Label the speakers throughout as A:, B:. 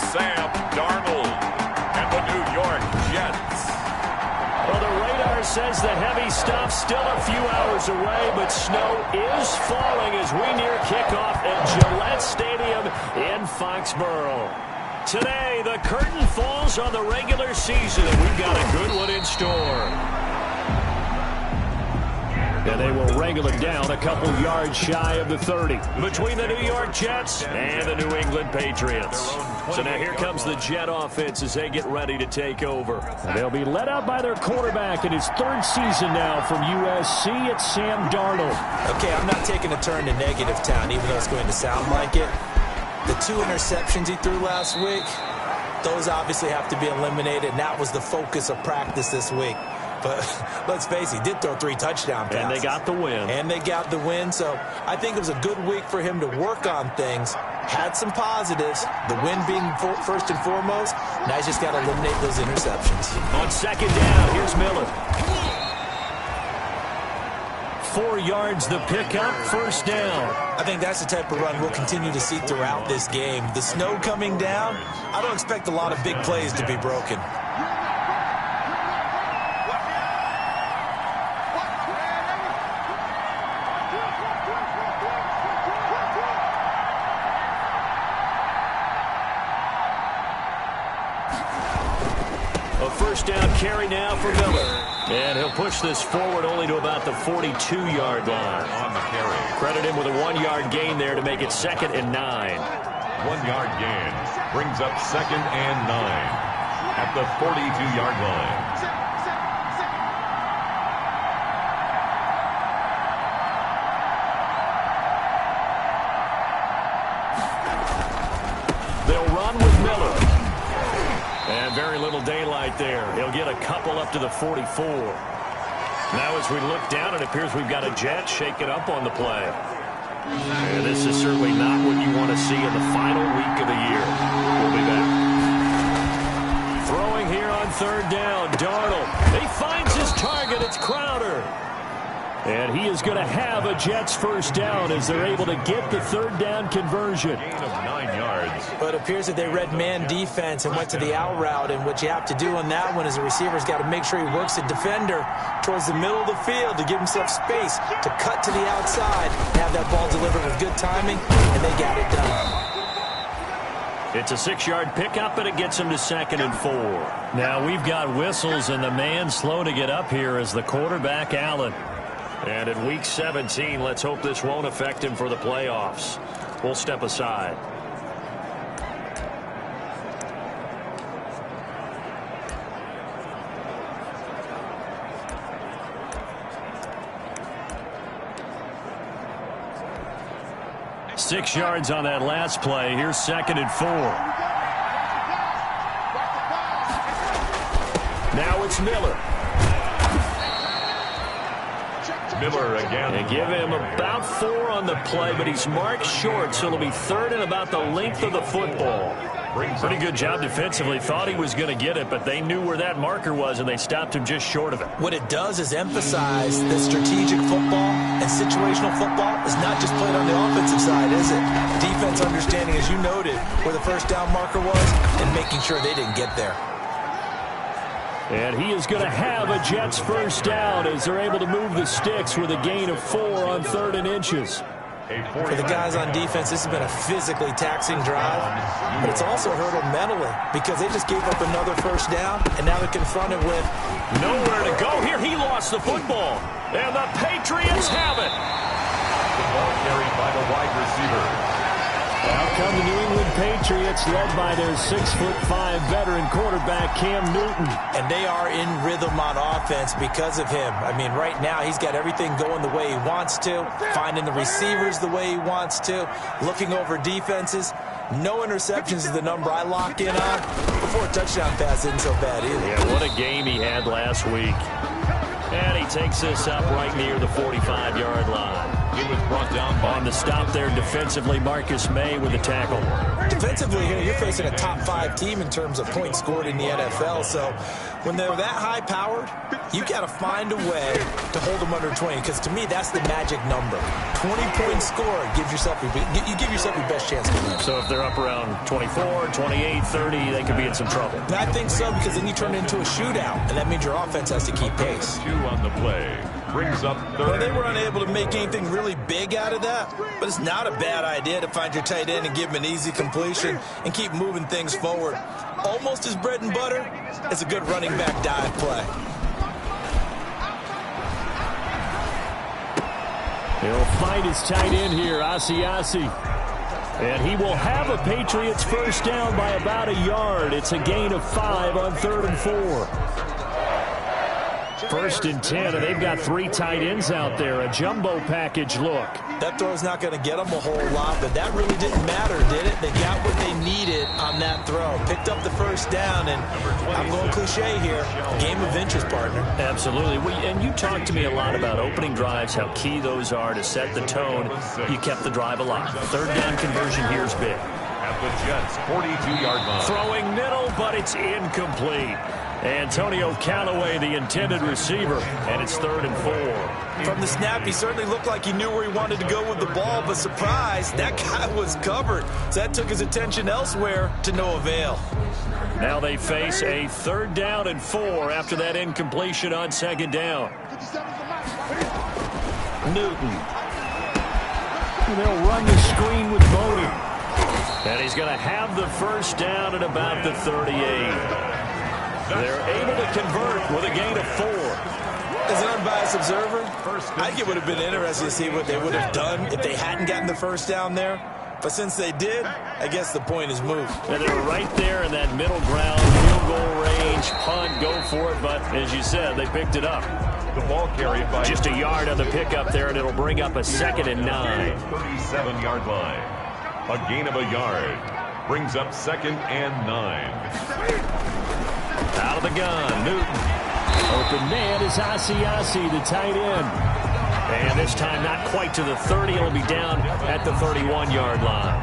A: Sam Darnold and the New York Jets.
B: Well, the radar says the heavy stuff's still a few hours away, but snow is falling as we near kickoff at Gillette Stadium in Foxborough. Today, the curtain falls on the regular season, and we've got a good one in store. And they will wrangle it down a couple yards shy of the 30 between the New York Jets and the New England Patriots. So now here comes the Jet offense as they get ready to take over. And they'll be led out by their quarterback in his third season now from USC. It's Sam Darnold.
C: Okay, I'm not taking a turn to negative town, even though it's going to sound like it. The 2 interceptions he threw last week, those obviously have to be eliminated, and that was the focus of practice this week. But let's face it, he did throw 3 touchdown passes.
B: And they got the win.
C: And they got the win, so I think it was a good week for him to work on things. Had some positives, the win being first and foremost. Now he's just got to eliminate those interceptions.
B: On second down, here's Miller. 4 yards the pickup, first down.
C: I think that's the type of run we'll continue to see throughout this game. The snow coming down, I don't expect a lot of big plays to be broken.
B: A first down carry now for Miller. And he'll push this forward only to about the 42-yard line.
A: On the carry.
B: Credit him with a 1-yard gain there to make it 2nd and 9.
A: 1-yard gain brings up 2nd and 9 at the 42-yard line.
B: They'll run with Miller. And very little daylight there. He'll get a couple up to the 44. Now as we look down, it appears we've got a Jet shaken up on the play. And this is certainly not what you want to see in the final week of the year. We'll be back. Throwing here on third down, Darnold. He finds his target. It's Crowder. And he is going to have a Jets first down as they're able to get the third down conversion.
A: Gain of 9 yards.
C: But it appears that they read man defense and went to the out route. And what you have to do on that one is the receiver's got to make sure he works the defender towards the middle of the field to give himself space to cut to the outside and have that ball delivered with good timing, and they got it done.
B: It's a 6-yard pickup, and it gets him to 2nd and 4. Now we've got whistles, and the man slow to get up here is the quarterback, Allen. And in Week 17, let's hope this won't affect him for the playoffs. We'll step aside. Six yards on that last play. Here's 2nd and 4. Now it's Miller.
A: Miller again.
B: They give him about 4 on the play, but he's marked short, so it'll be 3rd and about the length of the football. Pretty good job defensively. Thought he was going to get it, but they knew where that marker was, and they stopped him just short of it.
C: What it does is emphasize that strategic football and situational football is not just played on the offensive side, is it? Defense understanding, as you noted, where the first down marker was and making sure they didn't get there.
B: And he is going to have a Jets first down as they're able to move the sticks with a gain of 4 on 3rd and inches.
C: For the guys on defense, this has been a physically taxing drive, but it's also hurt them mentally because they just gave up another first down, and now they're confronted with
B: nowhere to go. Here he lost the football, and the Patriots have it.
A: The ball carried by the wide receiver.
B: Out come the New England Patriots, led by their 6'5" veteran quarterback, Cam Newton.
C: And they are in rhythm on offense because of him. I mean, right now, he's got everything going the way he wants to, finding the receivers the way he wants to, looking over defenses. No interceptions is the number I lock in on. Before a touchdown pass isn't so bad either.
B: Yeah, what a game he had last week. And he takes this up right near the 45-yard line.
A: He was brought down
B: on the stop there defensively. Marcus May with the tackle.
C: Defensively here, you're facing a top 5 team in terms of points scored in the NFL. So when they're that high-powered, You got to find a way to hold them under 20, because to me, that's the magic number. 20-point score gives yourself you give yourself your best chance to win.
B: So if they're up around 24, 28, 30, they could be in some trouble.
C: I think so, because then you turn it into a shootout, and that means your offense has to keep pace.
A: 2 on the play. Brings up third.
C: Well, they were unable to make anything really big out of that, but it's not a bad idea to find your tight end and give him an easy completion and keep moving things forward. Almost his bread and butter. It's a good running back dive play.
B: He'll find his tight end here, Asiasi. And he will have a Patriots first down by about a yard. It's a gain of 5 on 3rd and 4. 1st and 10, and they've got 3 tight ends out there. A jumbo package look.
C: That throw's not going to get them a whole lot, but that really didn't matter, did it? They got what they needed on that throw. Picked up the first down, and I'm going cliche here. Game of inches, partner.
B: Absolutely. And you talked to me a lot about opening drives, how key those are to set the tone. You kept the drive alive. 3rd down conversion here is big.
A: At the Jets' 42-yard line.
B: Throwing middle, but it's incomplete. Antonio Callaway, the intended receiver, and it's 3rd and 4.
C: From the snap, he certainly looked like he knew where he wanted to go with the ball, but surprise, that guy was covered. So that took his attention elsewhere to no avail.
B: Now they face a 3rd down and 4 after that incompletion on 2nd down. Newton. And they'll run the screen with Bodie. And he's going to have the first down at about the 38. They're able to convert with a gain of 4.
C: As an unbiased observer, I think it would have been interesting to see what they would have done if they hadn't gotten the first down there. But since they did, I guess the point is moved.
B: And they're right there in that middle ground, field goal range, punt, go for it. But as you said, they picked it up.
A: The ball carried by
B: just a yard on the pickup there, and it'll bring up a 2nd and 9.
A: 37-yard line. A gain of a yard. Brings up 2nd and 9.
B: Out of the gun, Newton. Open man is Asiasi, the tight end. And this time not quite to the 30. It'll be down at the 31-yard line.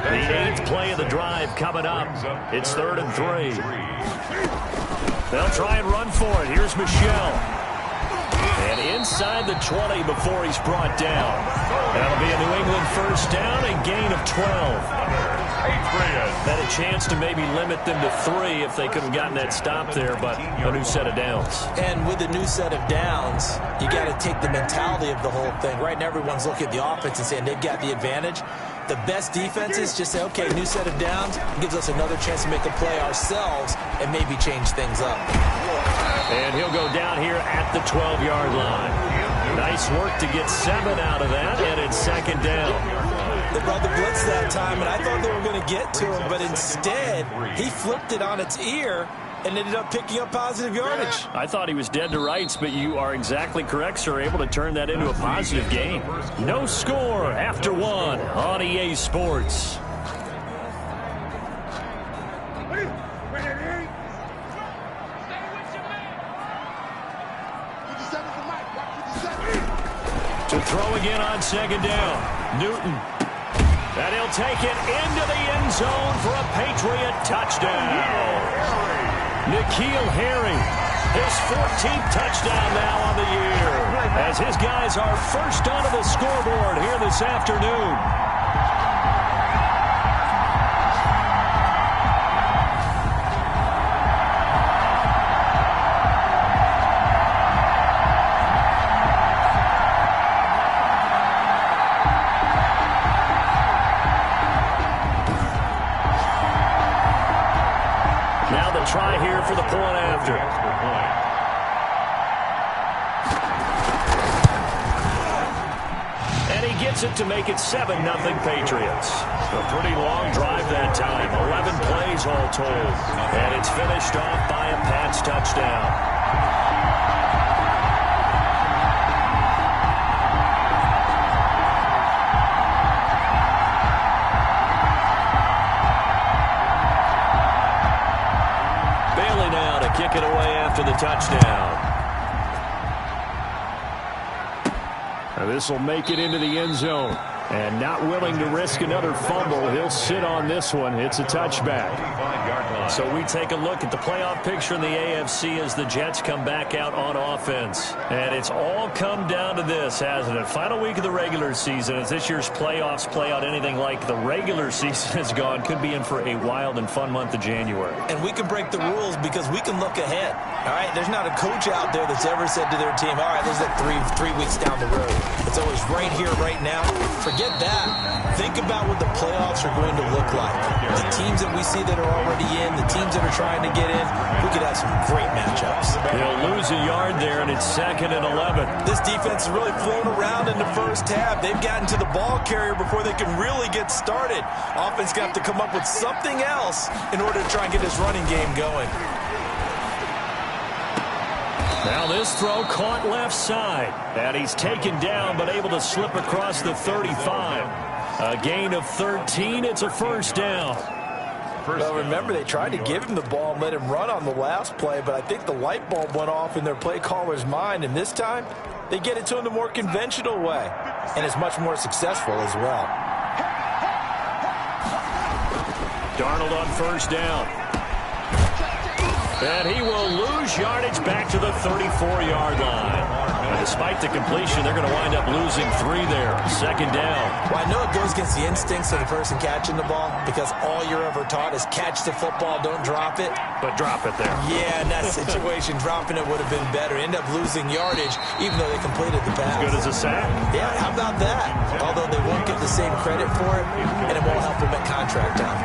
B: The 8th play of the drive coming up. It's 3rd and 3. They'll try and run for it. Here's Michel. And inside the 20 before he's brought down. That'll be a New England first down and gain of 12. Had a chance to maybe limit them to 3 if they could have gotten that stop there, but a new set of downs.
C: And with a new set of downs, you got to take the mentality of the whole thing. Right now, everyone's looking at the offense and saying they've got the advantage. The best defenses just say, okay, new set of downs gives us another chance to make a play ourselves and maybe change things up.
B: And he'll go down here at the 12-yard line. Nice work to get 7 out of that, and it's 2nd down.
C: They brought the blitz that time, and I thought they were going to get to him, but instead, he flipped it on its ear and ended up picking up positive yardage.
B: I thought he was dead to rights, but you are exactly correct, sir. Able to turn that into a positive game. No score after 1 on EA Sports. To throw again on 2nd down. Newton. And he'll take it into the end zone for a Patriot touchdown. N'Keal Harry, his 14th touchdown now on the year, as his guys are first onto the scoreboard here this afternoon. Try here for the point after. And he gets it to make it 7-0 Patriots. A pretty long drive that time. 11 plays all told. And it's finished off by a Pats touchdown. Kick it away after the touchdown. This will make it into the end zone. And not willing to risk another fumble. He'll sit on this one. It's a touchback. So we take a look at the playoff picture in the AFC as the Jets come back out on offense. And it's all come down to this, hasn't it? Final week of the regular season. As this year's playoffs play out anything like the regular season has gone, could be in for a wild and fun month of January.
C: And we can break the rules because we can look ahead. All right, there's not a coach out there that's ever said to their team, all right, this is like three weeks down the road. It's always right here, right now. Forget that. Think about what the playoffs are going to look like. The teams that we see that are already in, the teams that are trying to get in, we could have some great matchups.
B: They'll lose a yard there, and it's 2nd and 11.
C: This defense has really flown around in the first half. They've gotten to the ball carrier before they can really get started. Offense got to come up with something else in order to try and get this running game going.
B: Now this throw caught left side. And he's taken down but able to slip across the 35. A gain of 13. It's a first down.
C: Well, remember, they tried to give him the ball and let him run on the last play, but I think the light bulb went off in their play caller's mind, and this time they get it to him the more conventional way, and it's much more successful as well.
B: Darnold on first down. And he will lose yardage back to the 34-yard line. And despite the completion, they're going to wind up losing 3 there. 2nd down.
C: Well, I know it goes against the instincts of the person catching the ball because all you're ever taught is catch the football, don't drop it.
B: But drop it there.
C: Yeah, in that situation, dropping it would have been better. End up losing yardage even though they completed the pass.
B: Good as a sack.
C: Yeah, how about that? Although they won't get the same credit for it, and it won't help them at contract time.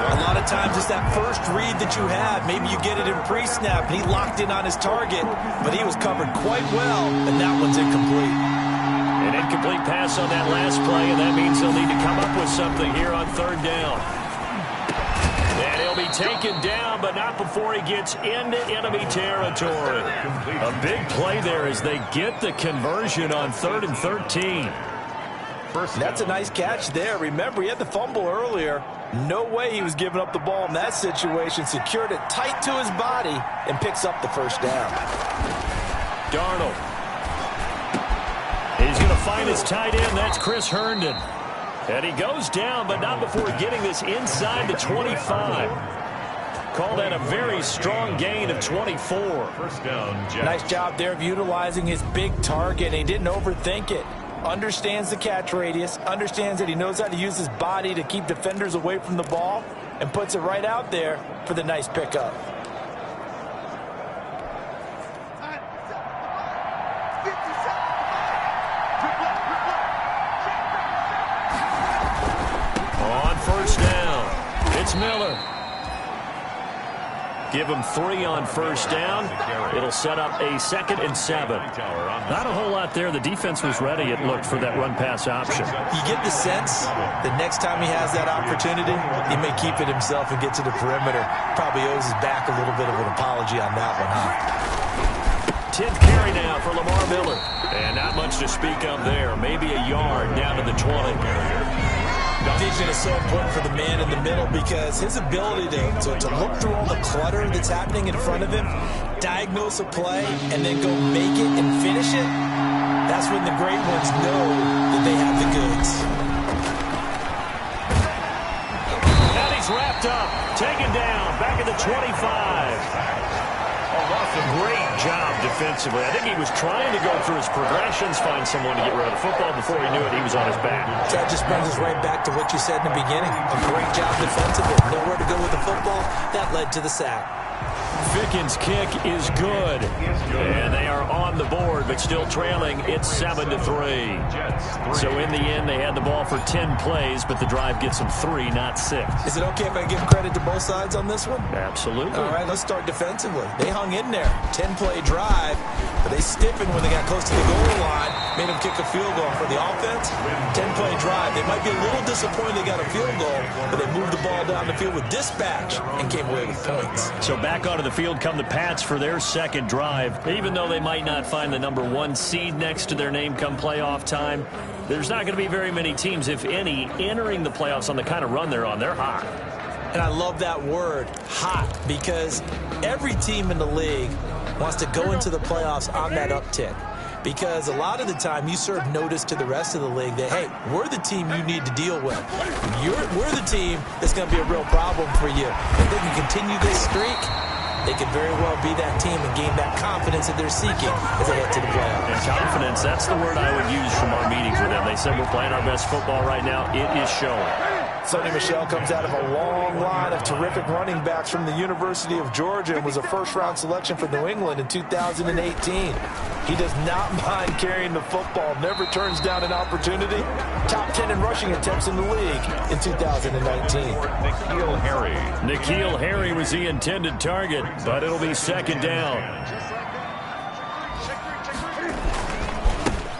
C: A lot of times it's that first read that you have. Maybe you get it in pre-snap, and he locked in on his target, but he was covered quite well, and that one's incomplete.
B: An incomplete pass on that last play, and that means they'll need to come up with something here on 3rd down. And he'll be taken down, but not before he gets into enemy territory. A big play there as they get the conversion on 3rd and 13.
C: That's a nice catch there. Remember, he had the fumble earlier. No way he was giving up the ball in that situation. Secured it tight to his body and picks up the first down.
B: Darnold. He's going to find his tight end. That's Chris Herndon. And he goes down, but not before getting this inside the 25. Call that a very strong gain of 24.
A: First down, Jets.
C: Nice job there of utilizing his big target. He didn't overthink it. Understands the catch radius, understands that he knows how to use his body to keep defenders away from the ball, and puts it right out there for the nice pickup.
B: On first down, it's Miller. Give him 3 on first down. It'll set up a 2nd and 7. Not a whole lot there. The defense was ready, it looked, for that run-pass option.
C: You get the sense that next time he has that opportunity, he may keep it himself and get to the perimeter. Probably owes his back a little bit of an apology on that one, huh?
B: 10th carry now for Lamar Miller. And not much to speak of there. Maybe a yard down to the 20.
C: Vision is so important for the man in the middle because his ability to look through all the clutter that's happening in front of him, diagnose a play, and then go make it and finish it, that's when the great ones know that they have the goods.
B: And he's wrapped up, taken down, back at the 25. Great job defensively. I think he was trying to go through his progressions, find someone to get rid of the football. Before he knew it, he was on his back.
C: That just brings us right back to what you said in the beginning. A great job defensively. Nowhere to go with the football. That led to the sack.
B: Fickens' kick is good. And they are on the board, but still trailing. It's 7-3. So in the end, they had the ball for 10 plays, but the drive gets them 3, not 6.
C: Is it okay if I give credit to both sides on this one?
B: Absolutely.
C: All right, let's start defensively. They hung in there. 10-play drive, but they stiffened when they got close to the goal line, made them kick a field goal. For the offense, 10-play drive. They might be a little disappointed they got a field goal, but they moved the ball down the field with dispatch and came away with points.
B: So back onto the field come the Pats for their second drive. Even though they might not find the number 1 seed next to their name come playoff time, there's not going to be very many teams, if any, entering the playoffs on the kind of run they're on. They're hot.
C: And I love that word, hot, because every team in the league wants to go into the playoffs on that uptick. because a lot of the time you serve notice to the rest of the league that, hey, we're the team you need to deal with. We're the team that's going to be a real problem for you. If they can continue this streak, they could very well be that team and gain that confidence that they're seeking as they head to the playoffs.
B: And confidence, that's the word I would use from our meetings with them. They said we're playing our best football right now. It is showing.
C: Sonny Michel comes out of a long line of terrific running backs from the University of Georgia and was a first-round selection for New England in 2018. He does not mind carrying the football, never turns down an opportunity. Top 10 in rushing attempts in the league in 2019.
B: N'Keal Harry was the intended target, but it'll be second down.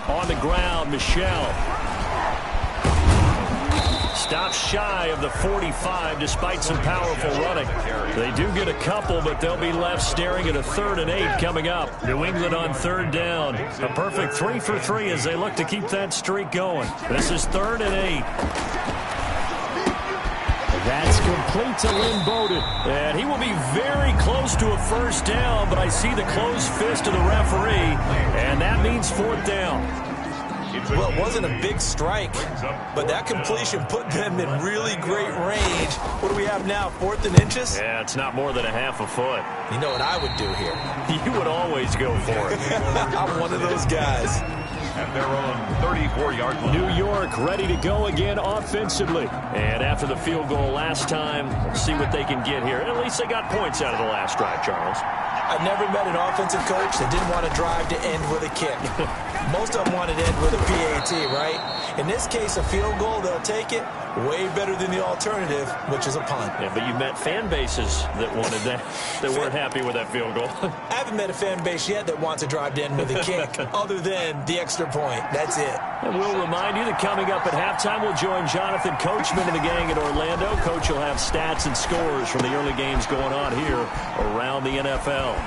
B: On the ground, Michel. Stops shy of the 45 despite some powerful running. They do get a couple, but they'll be left staring at a 3rd and 8 coming up. New England on 3rd down. A perfect 3 for 3 as they look to keep that streak going. This is 3rd and 8. That's complete to Lynn Bowden. And he will be very close to a first down, but I see the closed fist of the referee, and that means 4th down.
C: Well, it wasn't a big strike, but that completion put them in really great range. What do we have now, 4th and inches?
B: Yeah, it's not more than a half a foot.
C: You know what I would do here?
B: You would always go for it.
C: I'm one of those guys.
A: At their own 34-yard line.
B: New York ready to go again offensively. And after the field goal last time, we'll see what they can get here. At least they got points out of the last drive, Charles.
C: I've never met an offensive coach that didn't want to drive to end with a kick. Most of them wanted to end with a PAT, right? In this case, a field goal, they'll take it. Way better than the alternative, which is a punt.
B: Yeah, but you met fan bases that wanted that, that weren't happy with that field goal.
C: I haven't met a fan base yet that wants to drive to end with a kick, other than the extra point. That's it.
B: And we'll remind you that coming up at halftime, we'll join Jonathan Coachman and the gang in Orlando. Coach will have stats and scores from the early games going on here around the NFL.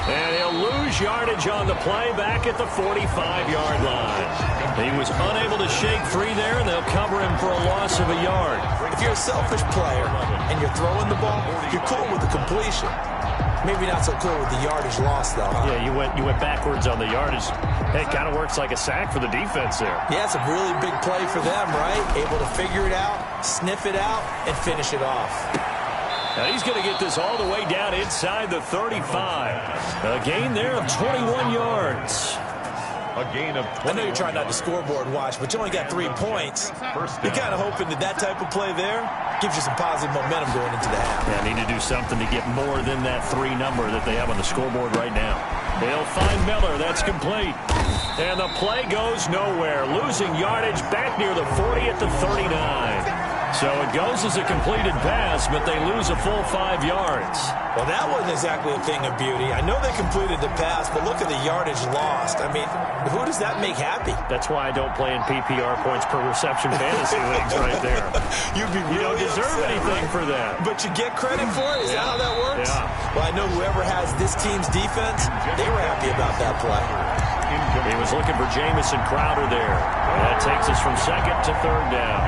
B: And he'll lose yardage on the play back at the 45-yard line. He was unable to shake free there, and they'll cover him for a loss of a yard.
C: If you're a selfish player and you're throwing the ball, you're cool with the completion. Maybe not so cool with the yardage loss, though, huh?
B: Yeah, you went backwards on the yardage. Hey, it kind of works like a sack for the defense there.
C: Yeah, it's a really big play for them, right? Able to figure it out, sniff it out, and finish it off.
B: Now he's going to get this all the way down inside the 35. A gain there of 21 yards.
A: A gain of 20.
C: I know you're trying not to scoreboard watch, but you only got 3 points. You're kind of hoping that type of play there gives you some positive momentum going into the half.
B: Yeah, need to do something to get more than that 3 number that they have on the scoreboard right now. They'll find Miller. That's complete. And the play goes nowhere. Losing yardage back near the 40 at the 39. So it goes as a completed pass, but they lose a full 5 yards.
C: Well, that wasn't exactly a thing of beauty. I know they completed the pass, but look at the yardage lost. I mean, who does that make happy?
B: That's why I don't play in PPR points per reception fantasy leagues right there.
C: You'd be really
B: you don't deserve
C: upset,
B: anything
C: right?
B: for that.
C: But you get credit for it? Is that how that works?
B: Yeah.
C: Well, I know whoever has this team's defense, they were happy about that play.
B: He was looking for Jamison Crowder there. That takes us from 2nd to 3rd down.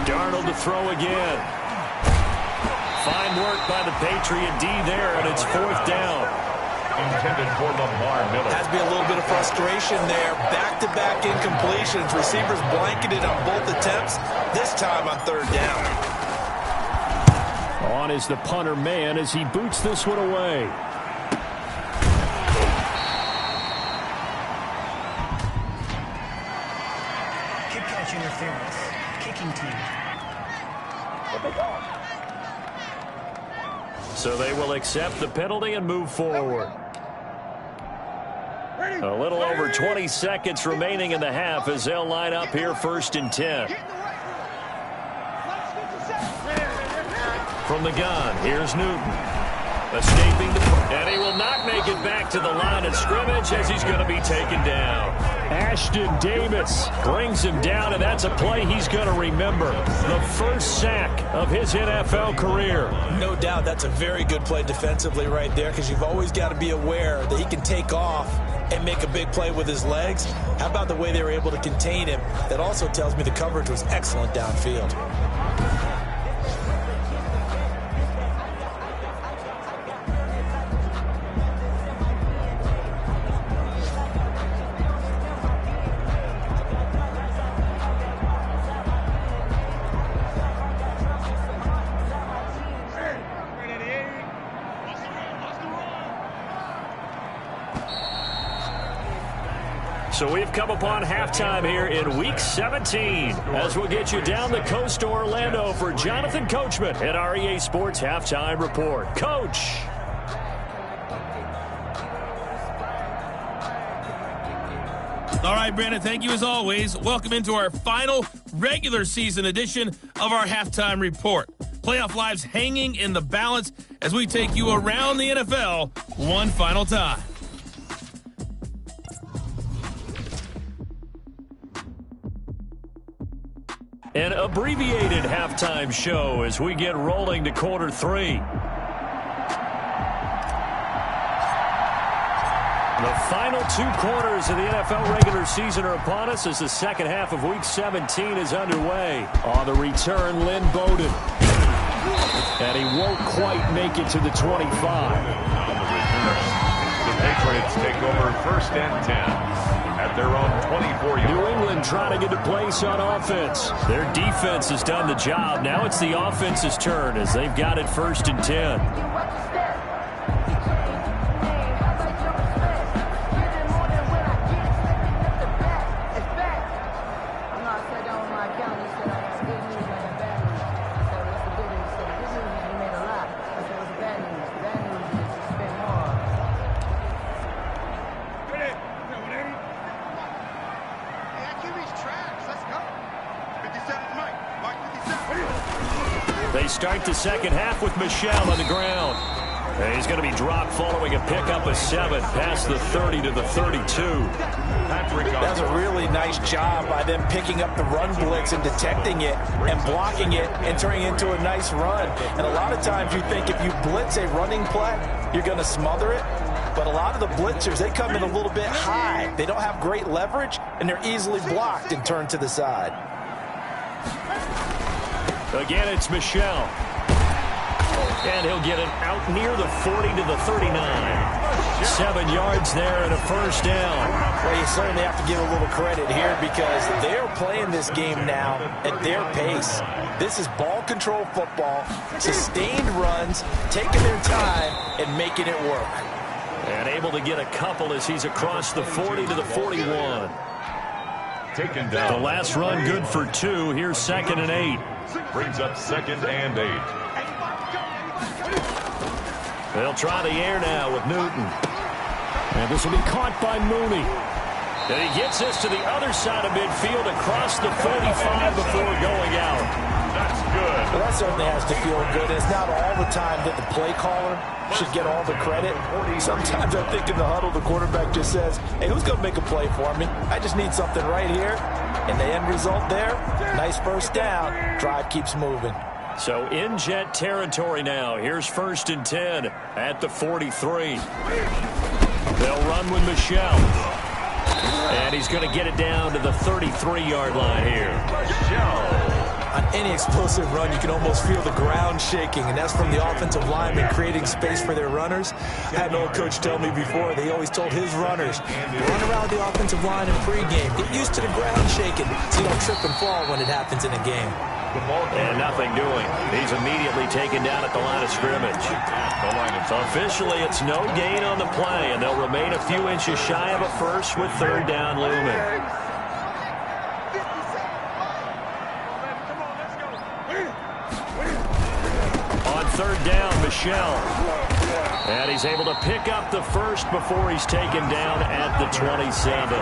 B: Darnold to throw again. Fine work by the Patriot D there, and it's 4th down.
A: Intended for Lamar Miller.
C: Has to be a little bit of frustration there. Back-to-back incompletions. Receivers blanketed on both attempts, this time on 3rd down.
B: On is the punter man as he boots this one away.
D: Kick catch interference. Kicking team.
B: So they will accept the penalty and move forward. A little over 20 seconds remaining in the half as they'll line up here 1st and 10. From the gun, here's Newton. Escaping and he will not make it back to the line of scrimmage as he's going to be taken down. Ashton Davis brings him down, and that's a play he's going to remember. The first sack of his NFL career.
C: No doubt that's a very good play defensively right there, because you've always got to be aware that he can take off and make a big play with his legs. How about the way they were able to contain him? That also tells me the coverage was excellent downfield.
B: So we've come upon halftime here in Week 17 as we'll get you down the coast to Orlando for Jonathan Coachman at our EA Sports Halftime Report. Coach.
E: All right, Brandon, thank you as always. Welcome into our final regular season edition of our Halftime Report. Playoff lives hanging in the balance as we take you around the NFL one final time.
B: An abbreviated halftime show as we get rolling to quarter 3. The final 2 quarters of the NFL regular season are upon us as the second half of Week 17 is underway. On the return, Lynn Bowden. And he won't quite make it to the 25.
A: On the return, the Patriots take over first and 10. At their own 24-yard.
B: New England trying to get a place on offense. Their defense has done the job. Now it's the offense's turn as they've got it first and 10. They start the second half with Michel on the ground. And he's going to be dropped following a pickup of 7 past the 30 to the 32.
C: That was a really nice job by them picking up the run blitz and detecting it and blocking it and turning it into a nice run. And a lot of times you think if you blitz a running play, you're going to smother it. But a lot of the blitzers, they come in a little bit high. They don't have great leverage, and they're easily blocked and turned to the side.
B: Again, it's Michel. And he'll get it out near the 40 to the 39. 7 yards there and a first down.
C: Well, you certainly have to give a little credit here because they're playing this game now at their pace. This is ball control football, sustained runs, taking their time and making it work.
B: And able to get a couple as he's across the 40 to the 41.
A: Taken down.
B: The last run good for 2. Here's 2nd and 8.
A: Brings up 2nd and 8.
B: They'll try the air now with Newton. And this will be caught by Mooney. And he gets this to the other side of midfield across the 45 before going out.
A: That's good.
C: Well, that certainly has to feel good. It's not all the time that the play caller should get all the credit. Sometimes I think in the huddle, the quarterback just says, hey, who's going to make a play for me? I just need something right here. And the end result there, nice first down. Drive keeps moving.
B: So in Jet territory now. Here's 1st and 10 at the 43. They'll run with Michel. And he's going to get it down to the 33-yard line here.
C: On any explosive run, you can almost feel the ground shaking, and that's from the offensive linemen creating space for their runners. I had an old coach tell me before, they always told his runners, run around the offensive line in pregame. Get used to the ground shaking so you don't trip and fall when it happens in a game.
B: And nothing doing. He's immediately taken down at the line of scrimmage. Officially, it's no gain on the play, and they'll remain a few inches shy of a first with 3rd down looming. On 3rd down, Michel. And he's able to pick up the first before he's taken down at the 27.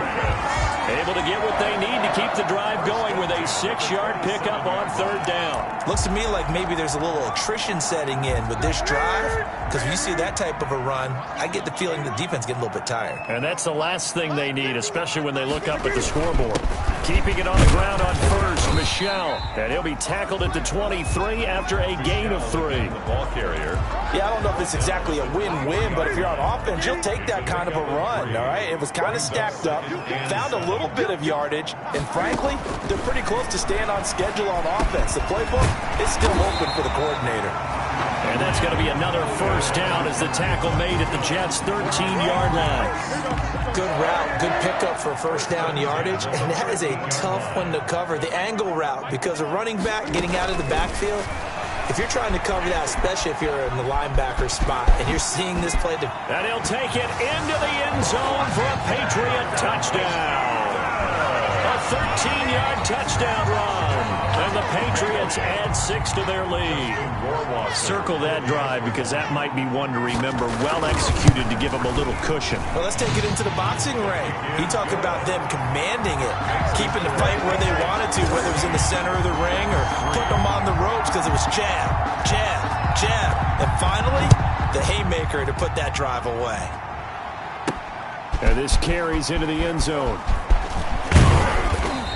B: Able to get what they need to keep the drive going with a 6-yard pickup on 3rd down.
C: Looks to me like maybe there's a little attrition setting in with this drive, because when you see that type of a run, I get the feeling the defense gets a little bit tired.
B: And that's the last thing they need, especially when they look up at the scoreboard. Keeping it on the ground on first, Michel. And he'll be tackled at the 23 after a gain of 3.
A: The ball carrier.
C: Yeah, I don't know if it's exactly a win-win, but if you're on offense, you'll take that kind of a run, all right? It was kind of stacked up, found a little bit of yardage, and frankly, they're pretty close to staying on schedule on offense. The playbook is still open for the coordinator.
B: And that's going to be another first down as the tackle made at the Jets' 13-yard line.
C: Good route, good pickup for first down yardage, and that is a tough one to cover, the angle route, because a running back getting out of the backfield, If you're trying to cover that, especially if you're in the linebacker spot, and you're seeing this play.
B: And he'll take it into the end zone for a Patriot touchdown. A 13-yard touchdown run. And the Patriots add 6 to their lead. Circle that drive because that might be one to remember. Well executed to give them a little cushion.
C: Well, let's take it into the boxing ring. You talk about them commanding it, keeping the fight where they wanted to, whether it was in the center of the ring or putting them on the ropes because it was jab, jab, jab. And finally, the haymaker to put that drive away.
B: And this carries into the end zone.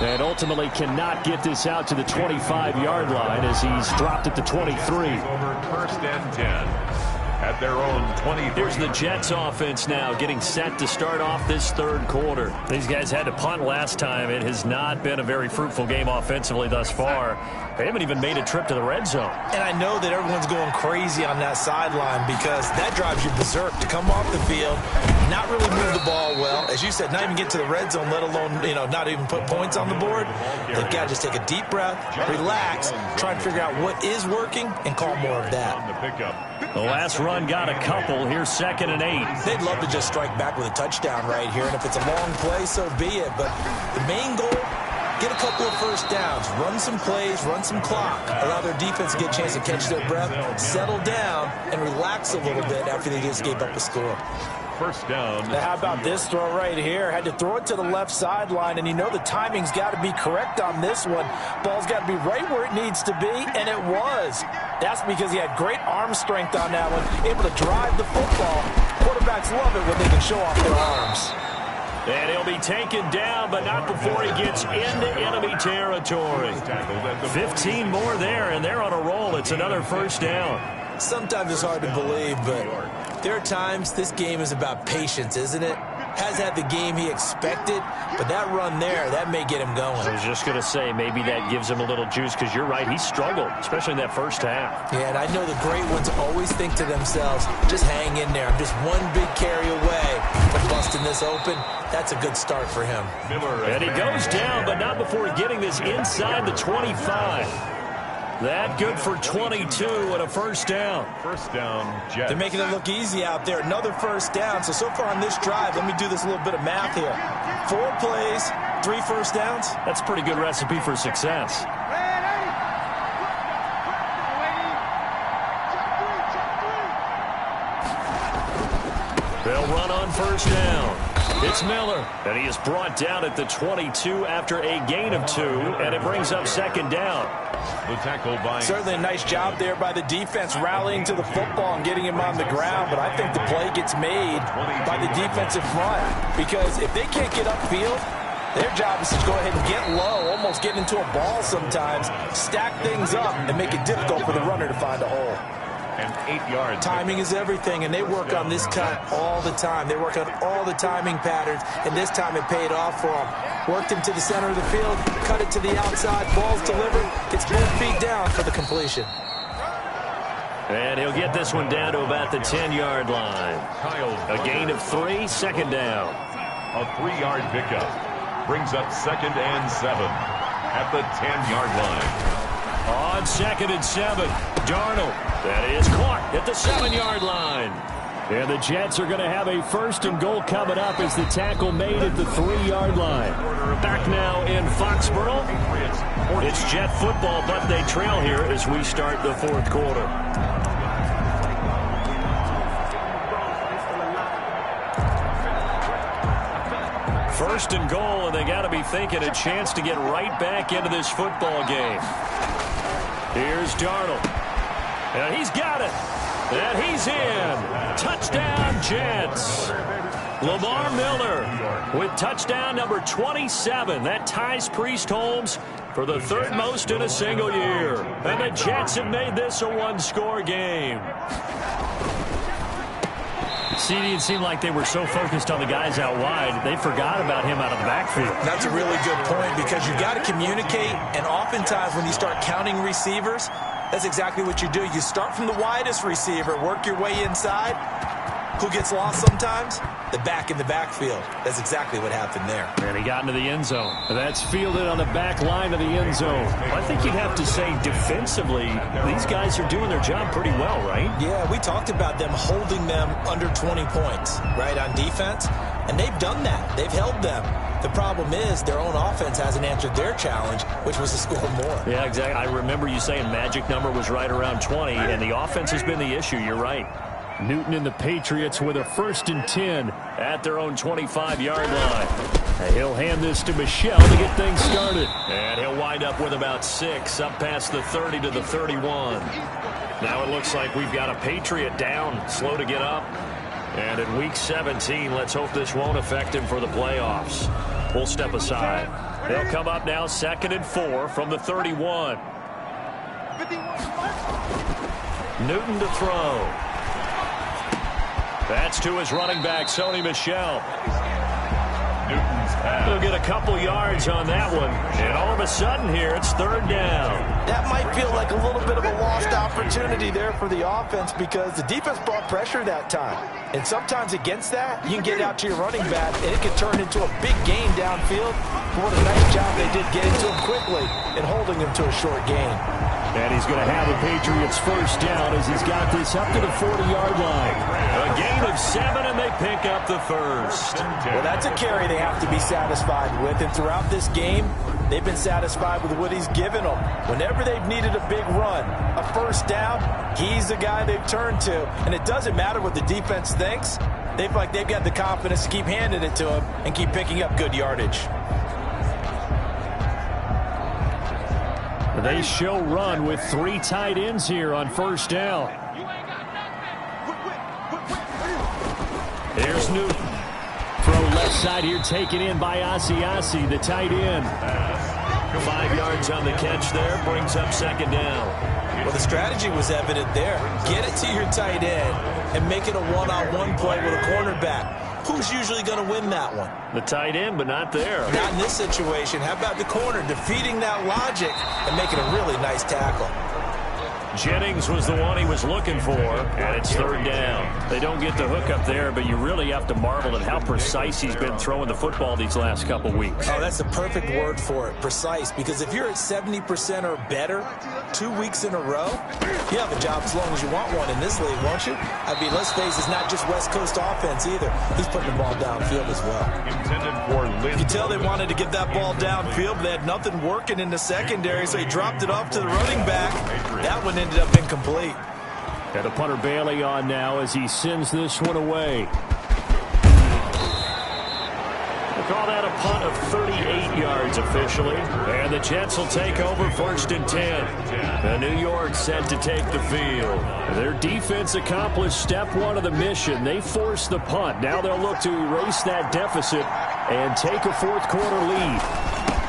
B: And ultimately cannot get this out to the 25-yard line as he's dropped at the 23.
A: Over first and 10 at their own 23.
B: Here's the Jets offense now getting set to start off this third quarter. These guys had to punt last time. It has not been a very fruitful game offensively thus far. They haven't even made a trip to the red zone.
C: And I know that everyone's going crazy on that sideline because that drives you berserk to come off the field, not really move the ball well. As you said, not even get to the red zone, let alone, not even put points on the board. They've got to just take a deep breath, relax, try and figure out what is working, and call more of that.
B: The last run got a couple. Here's 2nd and 8.
C: They'd love to just strike back with a touchdown right here, and if it's a long play, so be it. But the main goal, get a couple of first downs, run some plays, run some clock, allow their defense to get a chance to catch their breath, settle down, and relax a little bit after they just gave up a score.
A: First down.
C: Now, how about this throw right here? Had to throw it to the left sideline, and the timing's got to be correct on this one. Ball's got to be right where it needs to be, and it was. That's because he had great arm strength on that one, able to drive the football. Quarterbacks love it when they can show off their arms.
B: And he'll be taken down, but not before he gets into enemy territory. 15 more there, and they're on a roll. It's another first down.
C: Sometimes it's hard to believe, but there are times this game is about patience, isn't it? Has had the game he expected, but that run there, that may get him going.
B: I was just going to say, maybe that gives him a little juice, because you're right, he struggled, especially in that first half.
C: Yeah, and I know the great ones always think to themselves, just hang in there. I'm just one big carry away from busting this open. That's a good start for him.
B: And he goes down, but not before getting this inside the 25. That good for 22 and a first down.
A: First down, Jets.
C: They're making it look easy out there. Another first down. So far on this drive, let me do this little bit of math here. 4 plays, 3 first downs.
B: That's a pretty good recipe for success. They'll run on first down. It's Miller, and he is brought down at the 22 after a gain of 2, and it brings up 2nd down.
A: The tackle by...
C: Certainly a nice job there by the defense rallying to the football and getting him on the ground, but I think the play gets made by the defensive front because if they can't get upfield, their job is to go ahead and get low, almost get into a ball sometimes, stack things up, and make it difficult for the runner to find a hole.
A: And 8 yards.
C: Timing is everything, and they work on this cut all the time. They work on all the timing patterns, and this time it paid off for them. Worked him to the center of the field, cut it to the outside, ball's delivered, gets both feet down for the completion.
B: And he'll get this one down to about the 10-yard line. A gain of 3, 2nd down.
A: A 3-yard pickup brings up 2nd and 7 at the 10-yard line.
B: On 2nd and 7, Darnold. That is caught at the 7-yard line. And the Jets are going to have a 1st and goal coming up as the tackle made at the 3-yard line. Back now in Foxborough. It's Jet football, but they trail here as we start the 4th quarter. First and goal, and they got to be thinking a chance to get right back into this football game. Here's Darnold. And he's got it. And he's in. Touchdown, Jets. Lamar Miller with touchdown number 27. That ties Priest Holmes for the 3rd most in a single year. And the Jets have made this a 1-score game. CD, it seemed like they were so focused on the guys out wide, they forgot about him out of the backfield.
C: That's a really good point because you've got to communicate, and oftentimes when you start counting receivers, that's exactly what you do. You start from the widest receiver, work your way inside. Who gets lost sometimes? the back in the backfield. That's exactly what happened there.
B: And he got into the end zone. That's fielded on the back line of the end zone. I think you'd have to say defensively, these guys are doing their job pretty well, right?
C: Yeah, we talked about them holding them under 20 points, right, on defense. And they've done that. They've held them. The problem is their own offense hasn't answered their challenge, which was to score more.
B: Yeah, exactly. I remember you saying magic number was right around 20, and the offense has been the issue. You're right. Newton and the Patriots with a 1st and 10 at their own 25-yard line. And he'll hand this to Michel to get things started. And he'll wind up with about 6, up past the 30 to the 31. Now it looks like we've got a Patriot down, slow to get up. And in Week 17, let's hope this won't affect him for the playoffs. We'll step aside. They'll come up now 2nd and 4 from the 31. Newton to throw. That's to his running back, Sony Michel.
A: Newton's pass.
B: He'll get a couple yards on that one. And all of a sudden here, it's 3rd down.
C: That might feel like a little bit of a lost opportunity there for the offense because the defense brought pressure that time. And sometimes against that, you can get out to your running back, and it can turn into a big gain downfield. What a nice job they did getting to him quickly and holding him to a short gain.
B: And he's going to have a Patriots 1st down as he's got this up to the 40-yard line. A gain of 7, and they pick up the 1st.
C: Well, that's a carry they have to be satisfied with. And throughout this game, they've been satisfied with what he's given them. Whenever they've needed a big run, a 1st down, he's the guy they've turned to. And it doesn't matter what the defense thinks. They've got the confidence to keep handing it to him and keep picking up good yardage.
B: They show run with 3 tight ends here on 1st down. Here's Newton. Throw left side here taken in by Asiasi, the tight end. 5 yards on the catch there, brings up 2nd down.
C: Well, the strategy was evident there. Get it to your tight end and make it a one-on-one play with a cornerback. Who's usually going to win that one?
B: The tight end, but not there.
C: Not in this situation. How about the corner defeating that logic and making a really nice tackle?
B: Jennings was the one he was looking for, and it's 3rd down. They don't get the hook up there, but you really have to marvel at how precise he's been throwing the football these last couple weeks.
C: Oh, that's the perfect word for it, precise, because if you're at 70% or better 2 weeks in a row, you have a job as long as you want one in this league, won't you? I mean, let's face it, it's not just West Coast offense either. He's putting the ball downfield as well.
A: Intended for Lynn.
C: You can tell they wanted to get that ball downfield, but they had nothing working in the secondary, so he dropped it off to the running back. That one ended up incomplete.
B: And the punter Bailey on now as he sends this one away. We'll call that a punt of 38 yards officially. And the Jets will take over 1st and 10. The New York set to take the field. Their defense accomplished step 1 of the mission. They forced the punt. Now they'll look to erase that deficit and take a 4th quarter lead.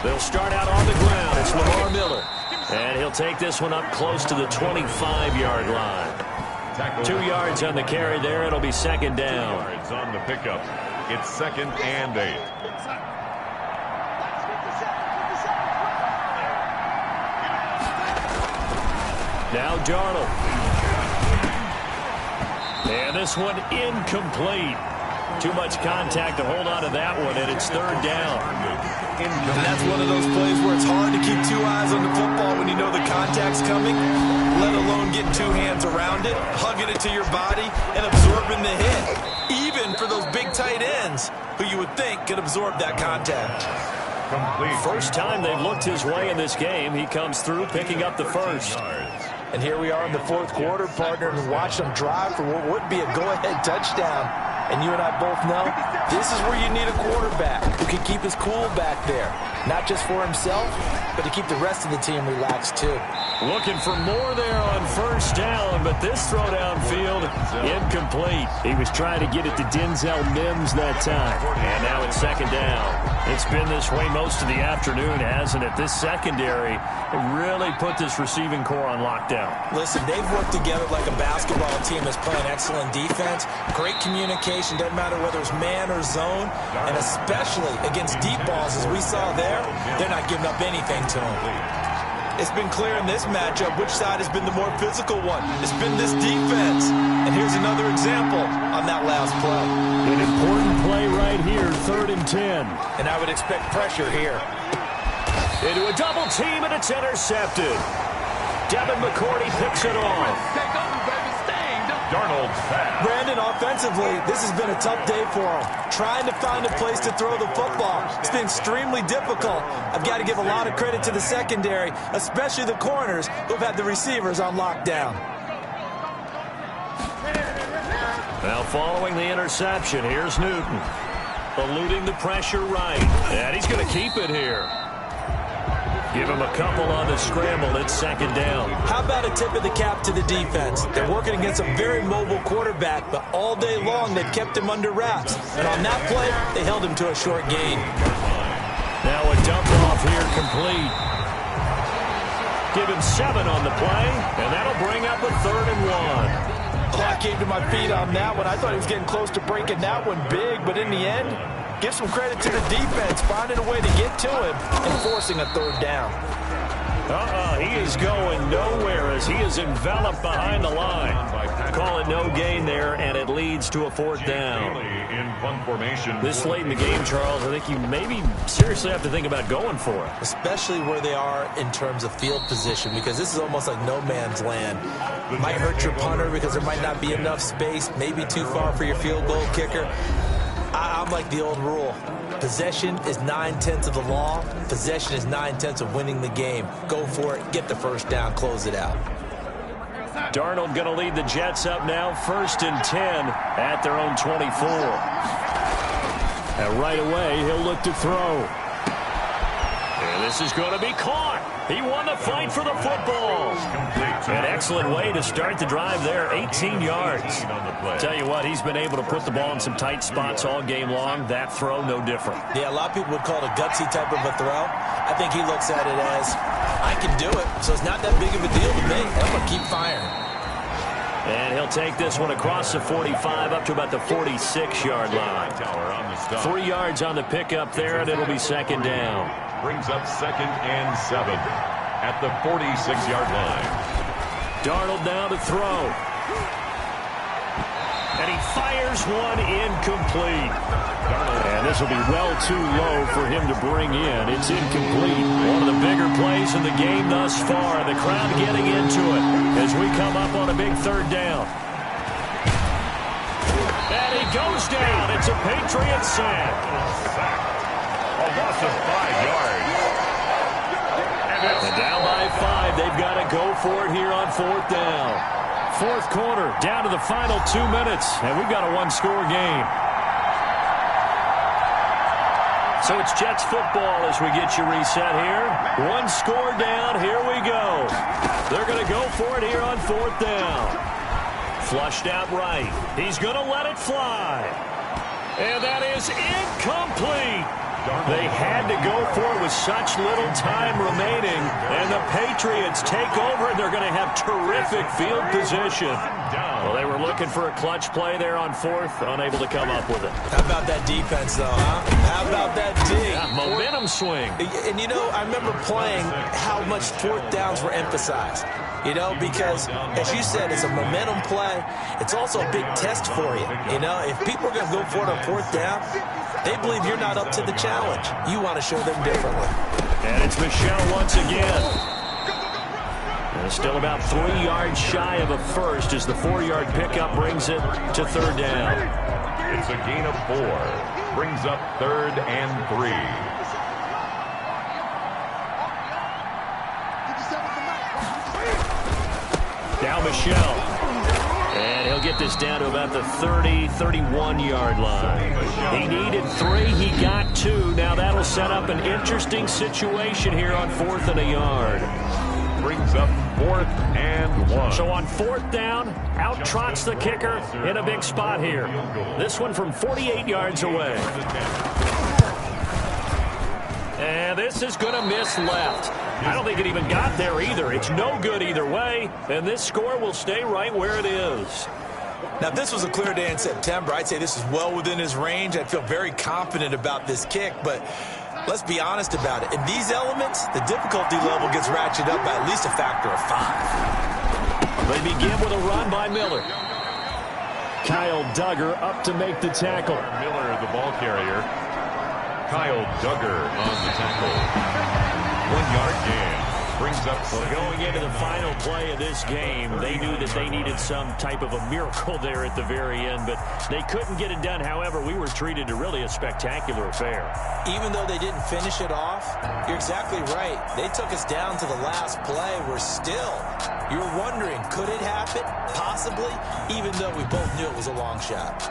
B: They'll start out on the ground. It's Lamar Miller. And he'll take this one up close to the 25-yard line. 2 yards on the carry there. It'll be 2nd down.
A: Yards on the pickup. It's 2nd and 8.
B: Now Darnold. And this one incomplete. Too much contact to hold on to that one, and it's 3rd down.
C: And that's one of those plays where it's hard to keep 2 eyes on the football when you know the contact's coming, let alone getting 2 hands around it, hugging it to your body, and absorbing the hit. Even for those big tight ends who you would think could absorb that contact.
A: Complete.
B: First time they've looked his way in this game. He comes through picking up the 1st.
C: And here we are in the 4th quarter, partner, and watch them drive for what would be a go-ahead touchdown. And you and I both know this is where you need a quarterback who can keep his cool back there. Not just for himself, but to keep the rest of the team relaxed too.
B: Looking for more there on 1st down, but this throw downfield incomplete. He was trying to get it to Denzel Mims that time. And now it's 2nd down. It's been this way most of the afternoon, hasn't it? This secondary really put this receiving core on lockdown.
C: Listen, they've worked together like a basketball team that's playing excellent defense. Great communication, doesn't matter whether it's man or zone. And especially against deep balls, as we saw there, they're not giving up anything to them. It's been clear in this matchup which side has been the more physical one. It's been this defense. And here's another example on that last play.
B: An important play right here, 3rd and 10.
C: And I would expect pressure here.
B: Into a double team, and it's intercepted. Devin McCourty picks it off.
A: Darnold's pass.
C: Brandon, offensively, this has been a tough day for him. Trying to find a place to throw the football. It's been extremely difficult. I've got to give a lot of credit to the secondary, especially the corners who've had the receivers on lockdown.
B: Now following the interception, here's Newton. Eluding the pressure right. And he's going to keep it here. Give him a couple on the scramble. It's 2nd down.
C: How about a tip of the cap to the defense? They're working against a very mobile quarterback, but all day long they've kept him under wraps. And on that play, they held him to a short gain.
B: Now a dump off here complete. Give him 7 on the play, and that'll bring up a 3rd and 1.
C: Oh, I came to my feet on that one. I thought he was getting close to breaking that one big, but in the end, give some credit to the defense, finding a way to get to him and forcing a 3rd down.
B: He is going nowhere as he is enveloped behind the line. Call it no gain there, and it leads to a 4th down.
A: In punt formation.
B: This late in the game, Charles, I think you maybe seriously have to think about going for it.
C: Especially where they are in terms of field position, because this is almost like no man's land. Might hurt your punter because there might not be enough space, maybe too far for your field goal kicker. I'm like the old rule. Possession is 9/10 of the law. Possession is 9/10 of winning the game. Go for it. Get the 1st down. Close it out.
B: Darnold going to lead the Jets up now, 1st and 10 at their own 24. And right away, he'll look to throw. And this is going to be caught. He won the fight for the football. An excellent way to start the drive there, 18 yards. Tell you what, he's been able to put the ball in some tight spots all game long. That throw, no different.
C: Yeah, a lot of people would call it a gutsy type of a throw. I think he looks at it as, I can do it, so it's not that big of a deal to me. I'm going to keep firing.
B: And he'll take this one across the 45 up to about the 46-yard line. 3 yards on the pickup there, and it'll be 2nd down.
A: Brings up 2nd and 7 at the 46-yard line.
B: Darnold now to throw. And he fires one incomplete. And this will be well too low for him to bring in. It's incomplete. One of the bigger plays in the game thus far. The crowd getting into it as we come up on a big 3rd down. And he goes down. It's a Patriot sack.
A: A loss of 5 yards.
B: And down by 5. They've got to go for it here on 4th down. 4th quarter, down to the final 2 minutes, and we've got a 1-score game. So it's Jets football as we get you reset here. 1 score down, here we go. They're going to go for it here on 4th down. Flushed out right. He's going to let it fly. And that is incomplete. They had to go for it with such little time remaining. And the Patriots take over, and they're going to have terrific field position. Well, they were looking for a clutch play there on 4th, unable to come up with it.
C: How about that defense, though, huh? How about that D?
B: Yeah, momentum swing.
C: And, you know, I remember playing how much 4th downs were emphasized. You know, because, as you said, it's a momentum play. It's also a big test for you. You know, if people are going to go for it on 4th down, they believe you're not up to the challenge. You want to show them differently.
B: And it's Michel once again. And still about 3 yards shy of a first as the 4-yard pickup brings it to 3rd down.
A: It's a gain of 4. Brings up 3rd and 3.
B: Now Michel. And he'll get this down to about the 30, 31-yard line. He needed 3. He got 2. Now that'll set up an interesting situation here on 4th and a yard.
A: Brings up 4th and 1.
B: So on 4th down, out trots the kicker in a big spot here. This one from 48 yards away. And this is going to miss left. I don't think it even got there either. It's no good either way, and this score will stay right where it is.
C: Now, if this was a clear day in September, I'd say this is well within his range. I'd feel very confident about this kick, but Let's be honest about it. In these elements, the difficulty level gets ratcheted up by at least a factor of 5.
B: They begin with a run by Miller. Kyle Duggar up to make the tackle.
A: Miller, the ball carrier. Kyle Duggar on the tackle. 1 yard gain. Brings up
B: going into the final play of this game, they knew that they needed some type of a miracle there at the very end, but they couldn't get it done. However, we were treated to really a spectacular affair.
C: Even though they didn't finish it off, you're exactly right. They took us down to the last play. You were wondering, could it happen? Possibly, even though we both knew it was a long shot.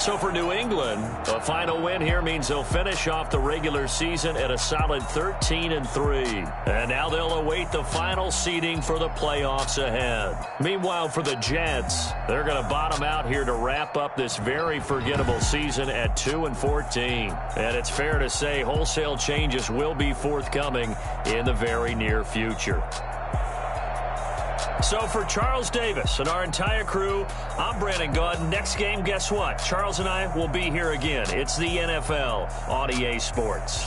B: So for New England, a final win here means they'll finish off the regular season at a solid 13-3. And now they'll await the final seeding for the playoffs ahead. Meanwhile, for the Jets, they're going to bottom out here to wrap up this very forgettable season at 2-14. And it's fair to say wholesale changes will be forthcoming in the very near future. So for Charles Davis and our entire crew, I'm Brandon Gaudin. Next game, guess what? Charles and I will be here again. It's the NFL on EA Sports.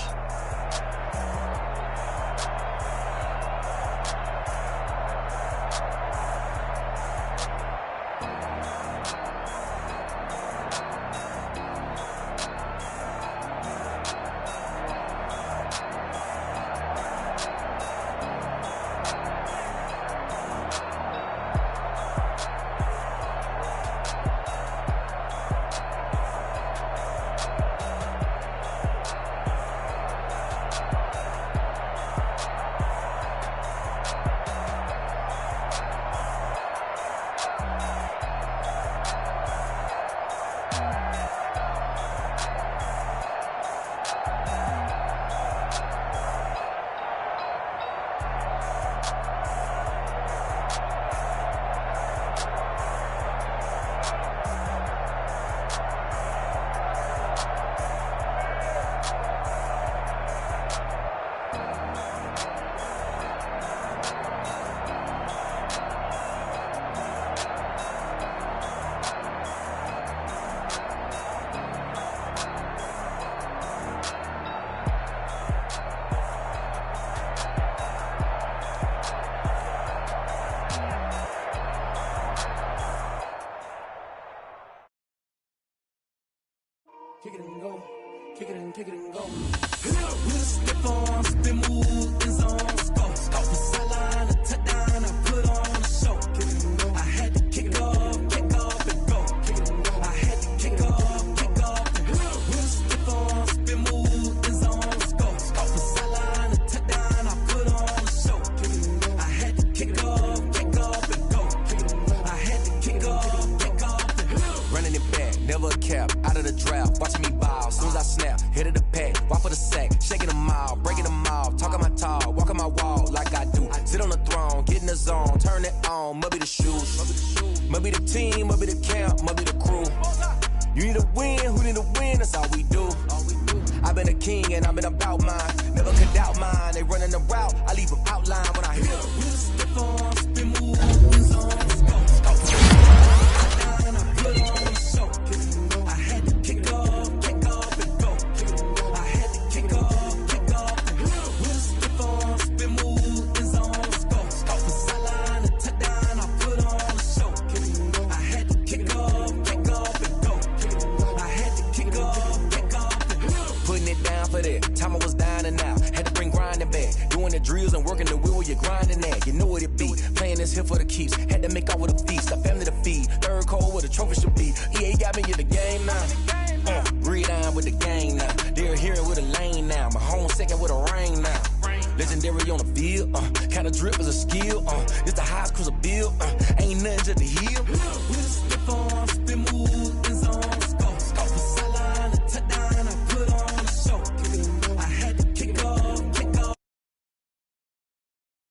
F: Kick it and go. Kick it and go. With a stiff arm, spin move, in zone, go. Off the sideline, a touchdown, I put on a show. Kick it and go. I had to kick off and go. Kick it and go. I had to kick off and go. With a stiff arm, spin move, in zone, go. Off the sideline, a touchdown, I put on a show. Kick it and go. I had to kick off and go. Kick it and go. I had to kick off and go.
G: Running it back, never a cap, out of the draft, watching me ball, soon as I snap, hit of the pack, walk for the sack, shaking them out, breaking them off, talking my talk, walking my wall like I do, sit on the throne, get in the zone, turn it on, must be the shoes, must be the team, must be the camp, must be the crew, you need a win, who need a win, that's all we do, I've been a king and I've been about mine, never could doubt mine, they running the route, I leave them outline when I hit them. Time I was dying and out, had to bring grinding back, doing the drills and working the wheel where you're grinding at. You know what it be, playing this here for the keeps. Had to make out with a feast, a family to feed. Third cold where the trophy should be. EA got me in the game now. Read on with the gang now. They're hearing with a lane now. My home second with a ring now. Legendary on the field, kinda drip is a skill. It's the highest cruiser bill, ain't nothing to the heel.